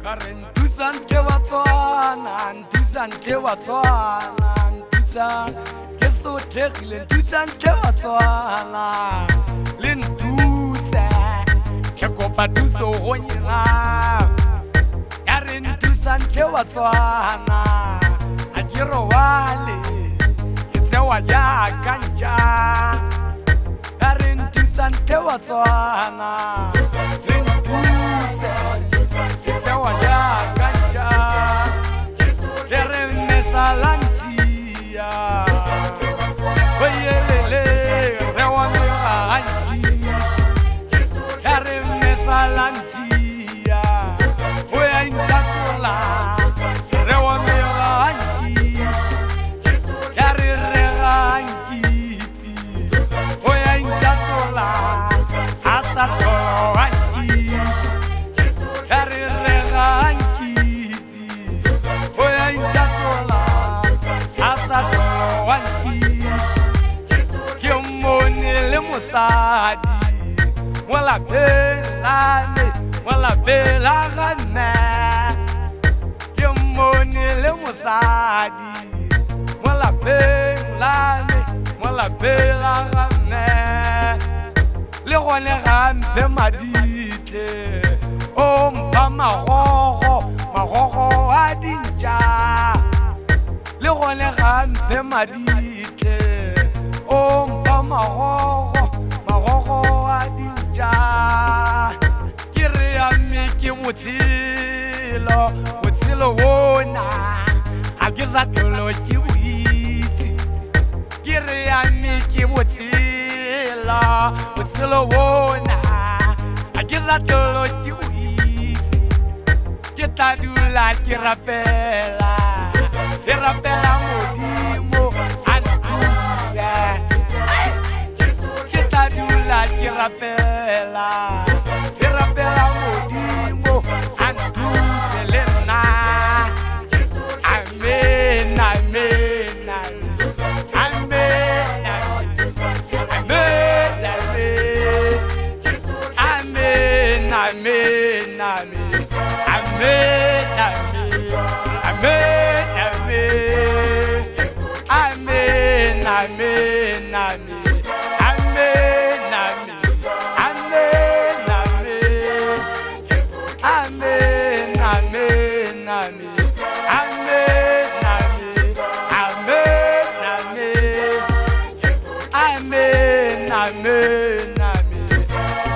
Karen tusan ke watswana, tusan ke watswana, tusan ke so tekle, tusan ke watswana, lintuse ke kopa tuso honyela. Karen tusan ke watswana, akiro wale itse wa ya kanja. Karen tusan ke watswana, Wala belane, wala belagane. Kimoni le musadi, wala belane, wala belagane. Le gone gampe madite, o mpa magogo a dinja. Le gone gampe madite, o mpa magogo a dinja. Kiri ami ki mutilo wona, agiza tolo ki witi. Kiri ami ki mutilo wona, agiza tolo ki witi. Kita dula kirapela modimo antuze. Kirapela modimo antuzelena. Amen, amen, amen, amen, amen, amen, amen, amen, amen, amen, amen.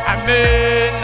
Amen.